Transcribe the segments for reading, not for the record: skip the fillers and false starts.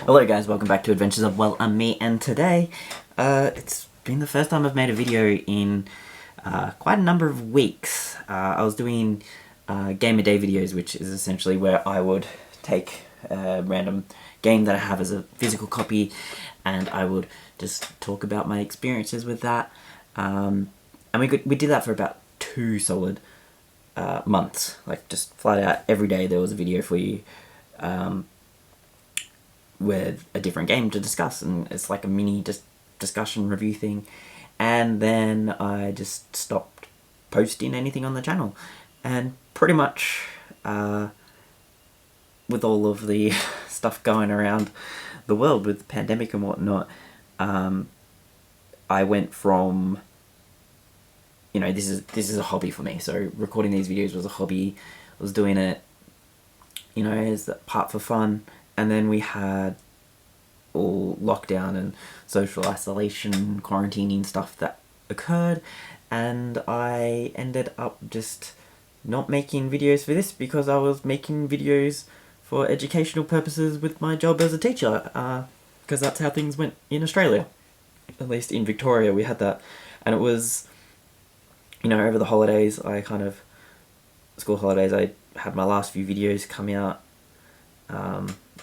Hello guys, welcome back to Adventures of Well and Me, and today, it's been the first time I've made a video in quite a number of weeks. I was doing Game a Day videos, which is essentially where I would take a random game that I have as a physical copy, and I would just talk about my experiences with that. And we did that for about 2 solid months, like just flat out every day there was a video for you. With a different game to discuss, and it's like a mini discussion review thing. And then I just stopped posting anything on the channel, and pretty much with all of the stuff going around the world with the pandemic and whatnot, I went from, you know, this is a hobby for me, so recording these videos was a hobby. I was doing it, you know, as part for fun. And then we had all lockdown and social isolation, quarantining stuff that occurred, and I ended up just not making videos for this because I was making videos for educational purposes with my job as a teacher, because that's how things went in Australia. At least in Victoria we had that, and it was, you know, over the holidays, school holidays, I had my last few videos come out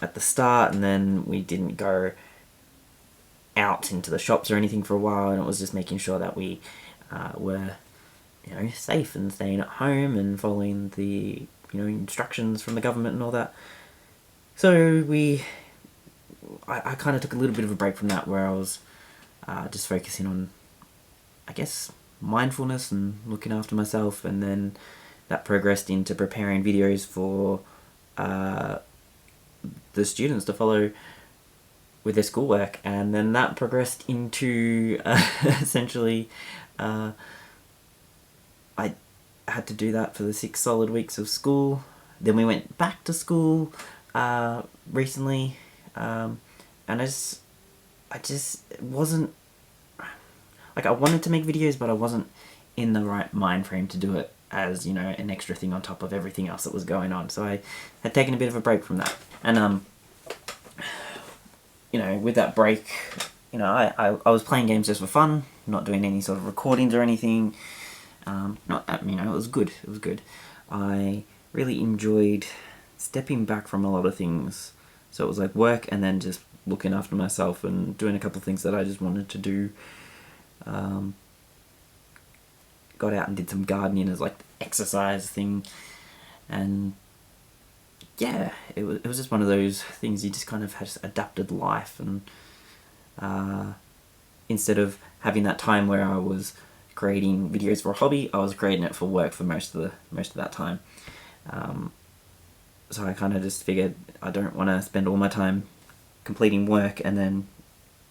at the start, and then we didn't go out into the shops or anything for a while, and it was just making sure that we were, you know, safe and staying at home and following the, you know, instructions from the government and all that. So I kind of took a little bit of a break from that, where I was just focusing on, I guess, mindfulness and looking after myself, and then that progressed into preparing videos for the students to follow with their schoolwork, and then that progressed into essentially I had to do that for the 6 solid weeks of school. Then we went back to school recently, and I just wasn't, like, I wanted to make videos, but I wasn't in the right mind frame to do it as, you know, an extra thing on top of everything else that was going on. So I had taken a bit of a break from that, and you know, with that break, you know, I was playing games just for fun, not doing any sort of recordings or anything. Not, you know, it was good. It was good. I really enjoyed stepping back from a lot of things. So it was like work, and then just looking after myself and doing a couple of things that I just wanted to do. Got out and did some gardening as like the exercise thing, and yeah, it was just one of those things. You just kind of has adapted life, and instead of having that time where I was creating videos for a hobby, I was creating it for work for most of that time. So I kind of just figured I don't want to spend all my time completing work and then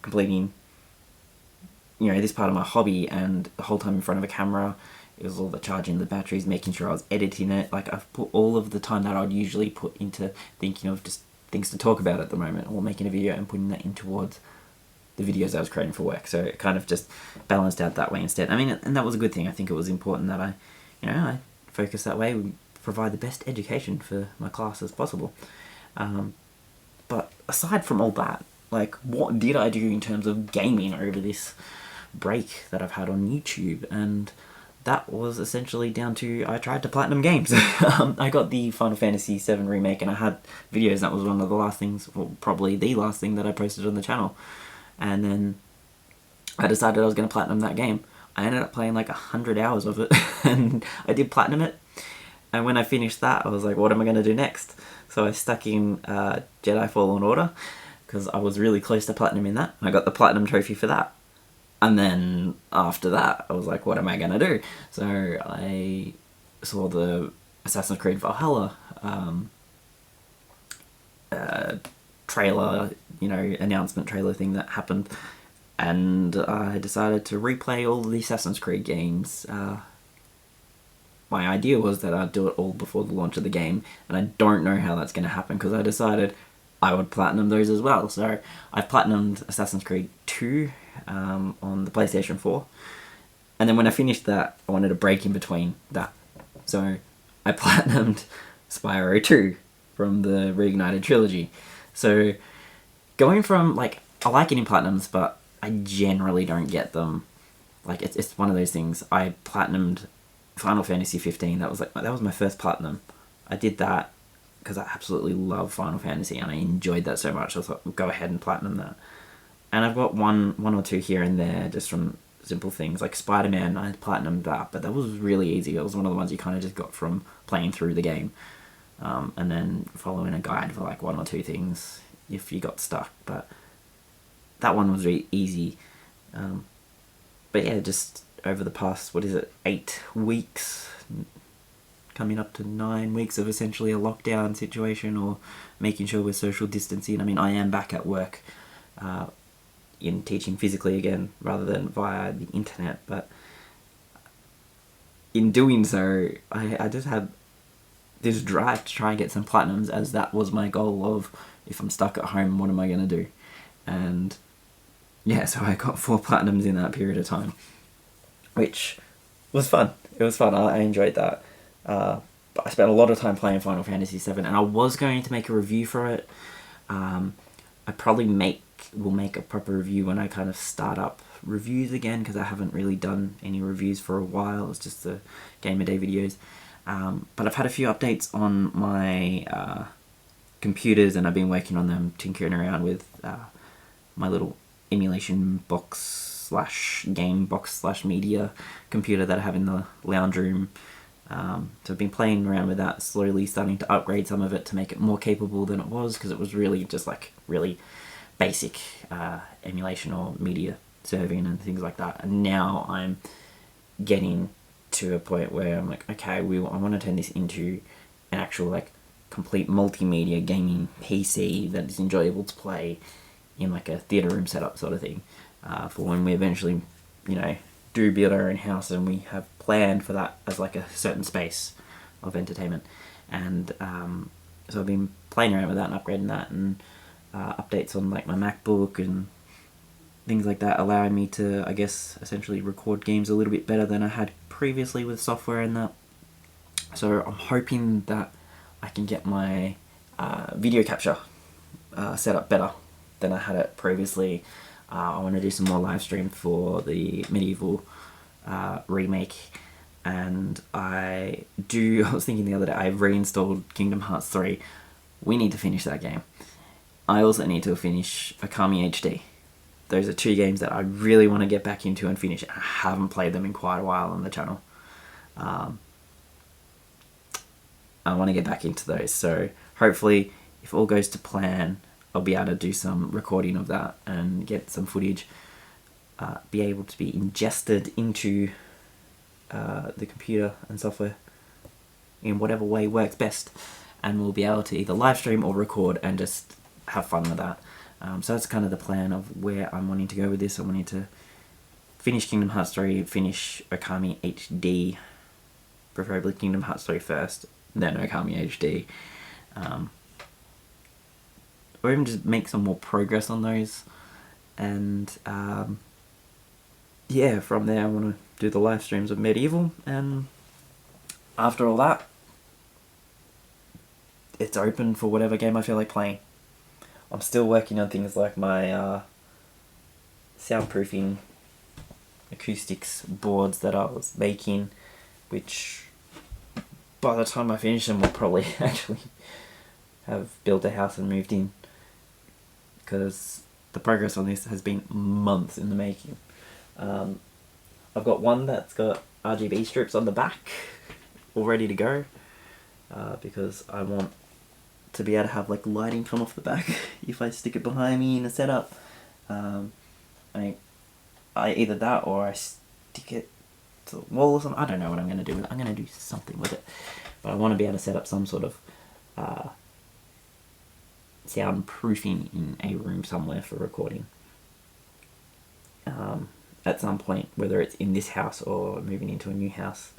completing, you know, this part of my hobby, and the whole time in front of a camera. It was all the charging the batteries, making sure I was editing it. Like, I've put all of the time that I'd usually put into thinking of just things to talk about at the moment, or making a video, and putting that in towards the videos I was creating for work. So it kind of just balanced out that way instead. I mean, and that was a good thing. I think it was important that I focus that way, we provide the best education for my class as possible. But aside from all that, like, what did I do in terms of gaming over this break that I've had on YouTube? And that was essentially down to, I tried to platinum games. I got the Final Fantasy VII Remake, and I had videos. That was one of the last things, well, probably the last thing that I posted on the channel. And then I decided I was going to platinum that game. I ended up playing like 100 hours of it, and I did platinum it. And when I finished that, I was like, what am I going to do next? So I stuck in Jedi Fallen Order, because I was really close to platinuming that. I got the platinum trophy for that. And then after that, I was like, what am I gonna do? So I saw the Assassin's Creed Valhalla trailer, you know, announcement trailer thing that happened, and I decided to replay all the Assassin's Creed games. My idea was that I'd do it all before the launch of the game, and I don't know how that's gonna happen, because I decided I would platinum those as well. So I've platinumed Assassin's Creed 2 on the PlayStation 4, and then when I finished that, I wanted a break in between that, so I platinumed Spyro 2 from the Reignited trilogy. So going from, like, I like getting platinums, but I generally don't get them. Like, it's one of those things. I platinumed Final Fantasy 15. That was my first platinum. I did that because I absolutely love Final Fantasy and I enjoyed that so much. I thought, go ahead and platinum that. And I've got one or two here and there just from simple things. Like Spider-Man, I platinumed that, but that was really easy. It was one of the ones you kind of just got from playing through the game. And then following a guide for like one or two things if you got stuck. But that one was really easy. But yeah, just over the past, 8 weeks, coming up to 9 weeks of essentially a lockdown situation, or making sure we're social distancing. I mean, I am back at work in teaching physically again rather than via the internet, but in doing so, I just had this drive to try and get some platinums, as that was my goal of, if I'm stuck at home, what am I going to do? And yeah, so I got 4 platinums in that period of time, which was fun. It was fun. I enjoyed that. But I spent a lot of time playing Final Fantasy VII, and I was going to make a review for it. I probably will make a proper review when I kind of start up reviews again, because I haven't really done any reviews for a while. It's just the Game a Day videos. But I've had a few updates on my computers, and I've been working on them, tinkering around with my little emulation box / game box / media computer that I have in the lounge room. So I've been playing around with that, slowly starting to upgrade some of it to make it more capable than it was, because it was really just like really basic emulation or media serving and things like that. And now I'm getting to a point where I'm like, okay, I want to turn this into an actual like complete multimedia gaming PC that is enjoyable to play in like a theatre room setup sort of thing, for when we eventually, do build our own house, and we have planned for that as like a certain space of entertainment. And so I've been playing around with that and upgrading that, and updates on like my MacBook and things like that, allowing me to, I guess, essentially record games a little bit better than I had previously with software and that. So I'm hoping that I can get my video capture set up better than I had it previously. I want to do some more live stream for the Medieval remake, and I was thinking the other day, I've reinstalled Kingdom Hearts 3. We need to finish that game. I also need to finish Okami HD. Those are 2 games that I really want to get back into and finish. I haven't played them in quite a while on the channel. I want to get back into those, so hopefully, if all goes to plan, I'll be able to do some recording of that and get some footage, be able to be ingested into the computer and software in whatever way works best, and we'll be able to either live stream or record and just have fun with that. So that's kind of the plan of where I'm wanting to go with this. I'm wanting to finish Kingdom Hearts 3, finish Okami HD, preferably Kingdom Hearts 3 first, then Okami HD. Or even just make some more progress on those. And yeah, from there I want to do the live streams of Medieval, and after all that, it's open for whatever game I feel like playing. I'm still working on things like my soundproofing acoustics boards that I was making, which by the time I finish them, we'll probably actually have built a house and moved in, because the progress on this has been months in the making. I've got one that's got RGB strips on the back, all ready to go, because I want to be able to have like lighting come off the back if I stick it behind me in a setup. I either that or I stick it to the wall or something. I don't know what I'm going to do with it. I'm going to do something with it, but I want to be able to set up some sort of soundproofing in a room somewhere for recording at some point, whether it's in this house or moving into a new house.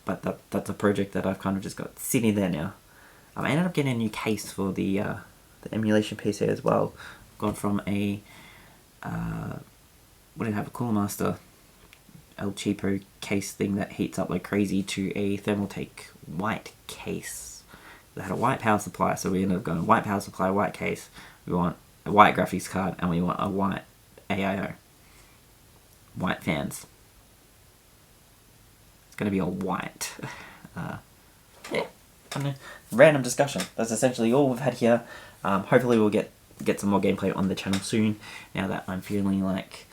But that's a project that I've kind of just got sitting there now. I ended up getting a new case for the emulation PC as well. I've gone from a what did I have, a Cooler Master El Cheapo case thing that heats up like crazy to a Thermaltake white case they had a white power supply, so we ended up going white power supply, white case. We want a white graphics card, and we want a white AIO. White fans. It's going to be all white. Yeah, random discussion. That's essentially all we've had here. Hopefully we'll get some more gameplay on the channel soon, now that I'm feeling like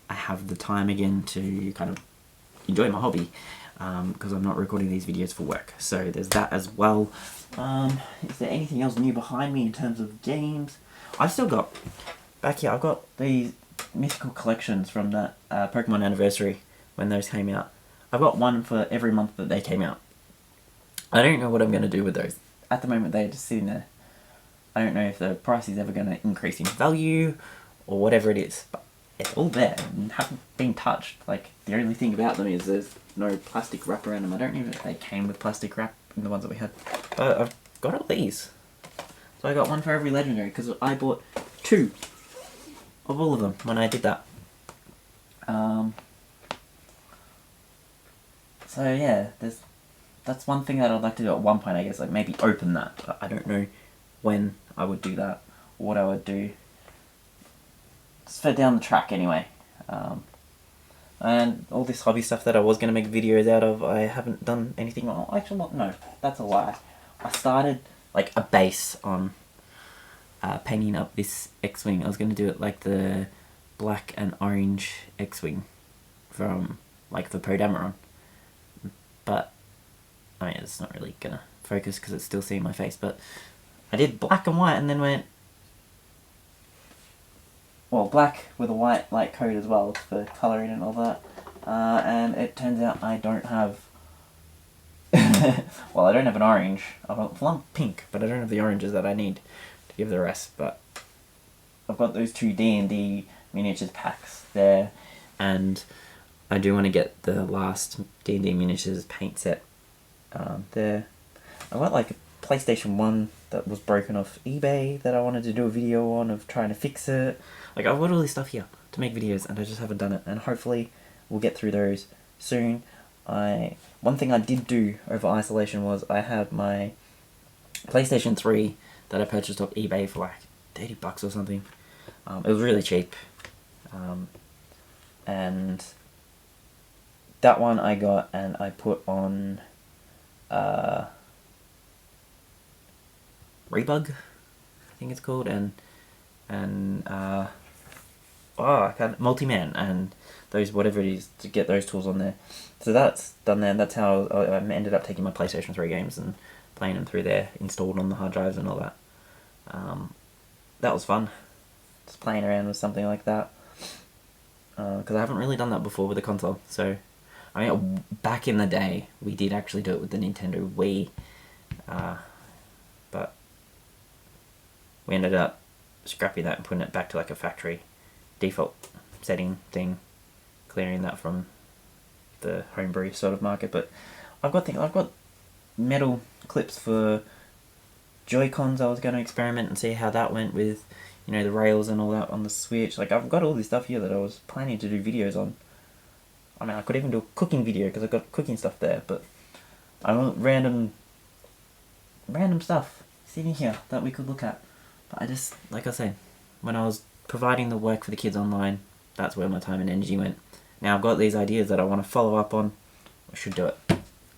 I have the time again to kind of enjoy my hobby, because I'm not recording these videos for work. So there's that as well. Is there anything else new behind me in terms of games? I've still got, back here, I've got these mythical collections from that Pokemon anniversary when those came out. I've got one for every month that they came out. I don't know what I'm going to do with those. At the moment they're just sitting there. I don't know if the price is ever going to increase in value or whatever it is, but it's all there and haven't been touched. Like, the only thing about them is there's no plastic wrap around them. I don't know if they came with plastic wrap in the ones that we had. But I've got all these. So I got one for every legendary because I bought 2 of all of them when I did that. So yeah, that's one thing that I'd like to do at one point, I guess, like maybe open that. But I don't know when I would do that, or what I would do. It's for down the track anyway. And all this hobby stuff that I was going to make videos out of, I haven't done anything on. Actually, no, that's a lie. I started like a base on painting up this X-Wing. I was going to do it like the black and orange X-Wing from, like, the Podameron. But, I mean, it's not really going to focus because it's still seeing my face, but I did black and white and then went, well, black with a white light coat as well for colouring and all that. And it turns out I don't have, well, I don't have an orange. I've got one pink, but I don't have the oranges that I need to give the rest. But I've got those 2 D&D miniatures packs there, and I do want to get the last D&D miniatures paint set there. I got like a PlayStation 1 that was broken off eBay that I wanted to do a video on, of trying to fix it. Like, I've got all this stuff here to make videos and I just haven't done it, and hopefully we'll get through those soon. One thing I did do over isolation was I had my PlayStation 3 that I purchased off eBay for like $30 or something. It was really cheap. And that one I got and I put on Rebug, I think it's called, and Multi-Man and those, whatever it is, to get those tools on there. So that's done there, and that's how I ended up taking my PlayStation 3 games and playing them through there, installed on the hard drives and all that. That was fun, just playing around with something like that, because I haven't really done that before with a console. So, I mean, back in the day, we did actually do it with the Nintendo Wii, but we ended up scrapping that and putting it back to like a factory default setting thing, clearing that from the homebrew sort of market. But I've got metal clips for Joy-Cons. I was going to experiment and see how that went with, you know, the rails and all that on the Switch. Like, I've got all this stuff here that I was planning to do videos on. I mean, I could even do a cooking video because I've got cooking stuff there, but I want random stuff sitting here that we could look at. But I just, like I said, when I was providing the work for the kids online, that's where my time and energy went. Now I've got these ideas that I want to follow up on. I should do it.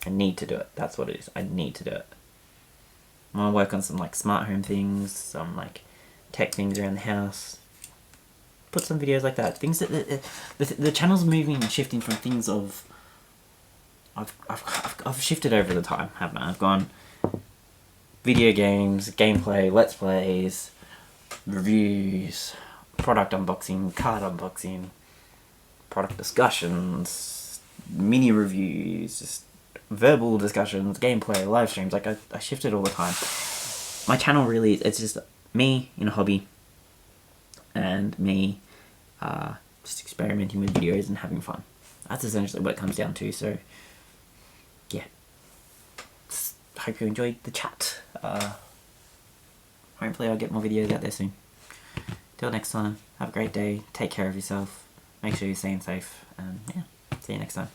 I need to do it. That's what it is. I need to do it. I want to work on some like smart home things, some like tech things around the house. Put some videos like that. Things that the channel's moving and shifting from things of. I've shifted over the time, haven't I? I've gone video games, gameplay, let's plays, reviews, product unboxing, card unboxing, product discussions, mini reviews, just verbal discussions, gameplay, live streams. Like, I shifted all the time. My channel really, it's just me in a hobby and me just experimenting with videos and having fun. That's essentially what it comes down to. So yeah, hope you enjoyed the chat. Hopefully I'll get more videos out there soon. Till next time, have a great day, take care of yourself, make sure you're staying safe, and yeah, see you next time.